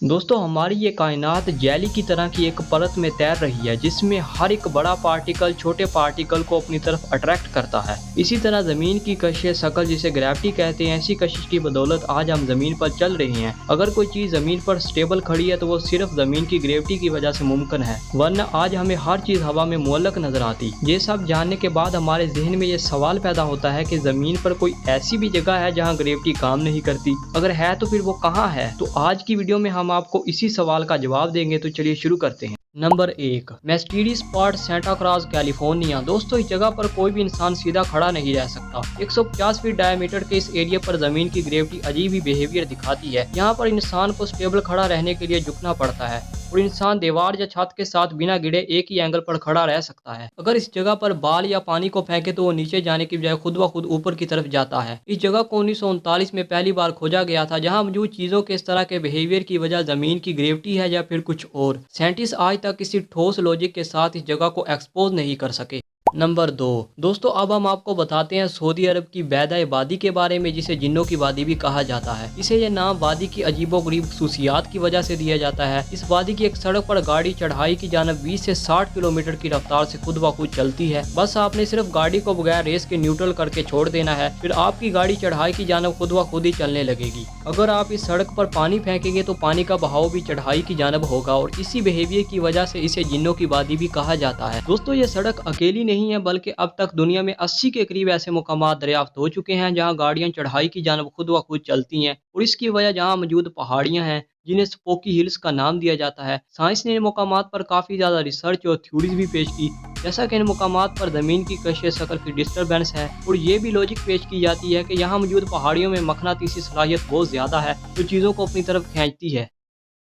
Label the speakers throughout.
Speaker 1: दोस्तों हमारी ये कायनात जेली की तरह की एक परत में तैर रही है जिसमें हर एक बड़ा पार्टिकल छोटे पार्टिकल को अपनी तरफ अट्रैक्ट करता है। इसी तरह ज़मीन की कशिश शकल जिसे ग्रेविटी कहते हैं, ऐसी कशिश की बदौलत आज हम ज़मीन पर चल रहे हैं। अगर कोई चीज़ ज़मीन पर स्टेबल खड़ी है तो वो सिर्फ ज़मीन की ग्रेविटी की वजह से मुमकिन है, वरना आज हमें हर चीज़ हवा में मुअल्लक नजर आती। ये सब जानने के बाद हमारे जहन में ये सवाल पैदा होता है कि ज़मीन पर कोई ऐसी भी जगह है जहाँ ग्रेविटी काम नहीं करती। अगर है तो फिर वो कहाँ है? तो आज की वीडियो में हम आपको इसी सवाल का जवाब देंगे, तो चलिए शुरू करते हैं। Number 1, mysterious spot Santa Cruz California. दोस्तों इस जगह पर कोई भी इंसान सीधा खड़ा नहीं रह सकता। 150 फीट डायमीटर के इस एरिया पर जमीन की ग्रेविटी अजीब ही बिहेवियर दिखाती है। यहाँ पर इंसान को स्टेबल खड़ा रहने के लिए झुकना पड़ता है और इंसान दीवार या छत के साथ बिना गिरे एक ही एंगल पर खड़ा रह सकता है। अगर इस जगह पर बाल या पानी को फेंके तो वो नीचे जाने की बजाय खुद ब खुद ऊपर की तरफ जाता है। इस जगह को 1939 में पहली बार खोजा गया था, जहां मौजूद चीजों के इस तरह के बिहेवियर की वजह जमीन की ग्रेविटी है या फिर कुछ और। साइंटिस्ट आज तक किसी ठोस लॉजिक के साथ इस जगह को एक्सपोज नहीं कर सके। नंबर 2, दोस्तों अब हम आपको बताते हैं सऊदी अरब की बैदा वादी के बारे में, जिसे जिन्नों की वादी भी कहा जाता है। इसे यह नाम वादी की अजीबोगरीब खसूसियात की वजह से दिया जाता है। इस वादी की एक सड़क पर गाड़ी चढ़ाई की जानब 20 से 60 किलोमीटर की रफ्तार से खुद ब खुद चलती है। बस आपने सिर्फ गाड़ी को बगैर रेस के न्यूट्रल करके छोड़ देना है, फिर आपकी गाड़ी चढ़ाई की जानब खुद ब खुद ही चलने लगेगी। अगर आप इस सड़क पर पानी फेंकेंगे तो पानी का बहाव भी चढ़ाई की जानब होगा और इसी बिहेवियर की वजह से इसे जिन्नों की वादी भी कहा जाता है। दोस्तों ये सड़क अकेली नहीं है, बल्कि अब तक दुनिया में 80 के करीब ऐसे मुकामात दरियाफ्त हो चुके हैं जहां गाड़ियां चढ़ाई की जानब खुद ब खुद चलती हैं, और इसकी वजह जहां मौजूद पहाड़ियां हैं जिन्हें स्पोकी हिल्स का नाम दिया जाता है। साइंस ने इन मुकामात पर काफ़ी ज़्यादा रिसर्च और थ्योरीज भी पेश की, जैसा कि इन मुकामात पर ज़मीन की कशिश शकल की डिस्टर्बेंस है, और ये भी लॉजिक पेश की जाती है कि यहाँ मौजूद पहाड़ियों में मखनातीसी सलाहियत बहुत ज़्यादा है जो चीज़ों को अपनी तरफ खींचती है।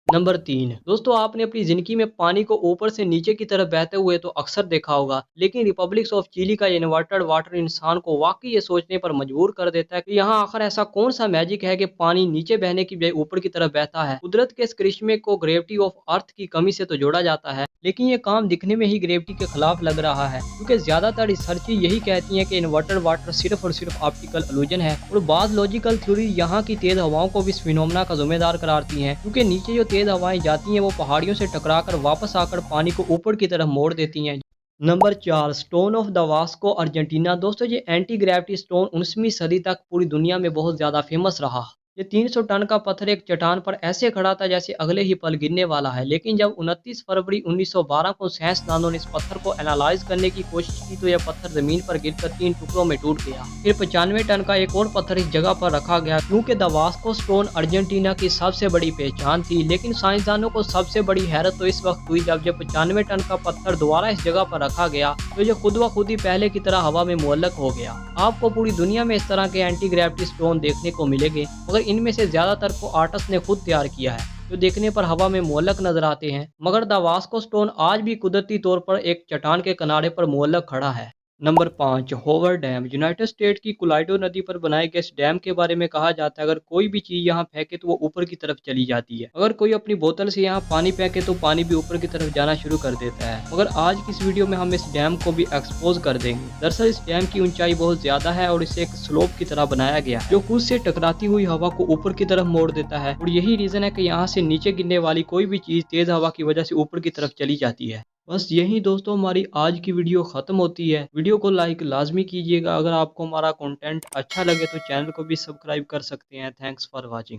Speaker 1: नंबर 3, दोस्तों आपने अपनी जिंदगी में पानी को ऊपर से नीचे की तरफ बहते हुए तो अक्सर देखा होगा, लेकिन रिपब्लिक ऑफ चिली का इन्वर्टेड वाटर इंसान को वाकई ये सोचने पर मजबूर कर देता है कि यहाँ आखिर ऐसा कौन सा मैजिक है कि पानी नीचे बहने की बजाय ऊपर की तरफ बहता है। कुदरत के इस करिश्मे को ग्रेविटी ऑफ अर्थ की कमी से तो जोड़ा जाता है, लेकिन ये काम दिखने में ही ग्रेविटी के खिलाफ लग रहा है, क्योंकि ज्यादातर रिसर्च यही कहती हैं कि इन्वर्टेड वाटर सिर्फ और सिर्फ ऑप्टिकल इल्यूजन है। और बाद लॉजिकल थ्योरी यहाँ की तेज हवाओं को भी इस फिनोमेना का जिम्मेदार करारती हैं, क्योंकि नीचे जो तेज हवाएं जाती हैं वो पहाड़ियों से टकराकर वापस आकर पानी को ऊपर की तरफ मोड़ देती हैं। Number 4, stone of the Vasco Argentina. दोस्तों ये एंटी ग्रेविटी स्टोन 19वीं सदी तक पूरी दुनिया में बहुत ज्यादा फेमस रहा। ये 300 टन का पत्थर एक चट्टान पर ऐसे खड़ा था जैसे अगले ही पल गिरने वाला है, लेकिन जब 29 फरवरी 1912 को साइंसदानों ने इस पत्थर को एनालाइज करने की कोशिश की तो यह पत्थर जमीन पर गिरकर 3 टुकड़ों में टूट गया। फिर 95 टन का एक और पत्थर इस जगह पर रखा गया, क्योंकि द वास्को स्टोन अर्जेंटीना की सबसे बड़ी पहचान थी। लेकिन साइंसदानों को सबसे बड़ी हैरत तो इस वक्त हुई जब 95 टन का पत्थर दोबारा इस जगह पर रखा गया तो यह खुद ब खुद ही पहले की तरह हवा में मुअल्लक हो गया। आपको पूरी दुनिया में इस तरह के एंटी ग्रेविटी स्टोन देखने को मिलेंगे, मगर इनमें से ज्यादातर को आर्टिस्ट ने खुद तैयार किया है, जो देखने पर हवा में मुअल्लक नजर आते हैं। मगर द वास्को स्टोन आज भी कुदरती तौर पर एक चट्टान के किनारे पर मुअल्लक खड़ा है। Number 5, Hoover Dam. United State की कोलोराडो नदी पर बनाए गए इस डैम के बारे में कहा जाता है अगर कोई भी चीज यहाँ फेंके तो वो ऊपर की तरफ चली जाती है। अगर कोई अपनी बोतल से यहाँ पानी फेंके तो पानी भी ऊपर की तरफ जाना शुरू कर देता है। मगर आज की इस वीडियो में हम इस डैम को भी एक्सपोज कर देंगे। दरअसल इस डैम की ऊंचाई बहुत ज्यादा है और इसे एक स्लोप की तरह बनाया गया है जो खुद से टकराती हुई हवा को ऊपर की तरफ मोड़ देता है, और यही रीजन है कि यहाँ से नीचे गिरने वाली कोई भी चीज तेज हवा की वजह से ऊपर की तरफ चली जाती है। बस यही दोस्तों हमारी आज की वीडियो ख़त्म होती है। वीडियो को लाइक लाजमी कीजिएगा। अगर आपको हमारा कंटेंट अच्छा लगे तो चैनल को भी सब्सक्राइब कर सकते हैं। Thanks for watching.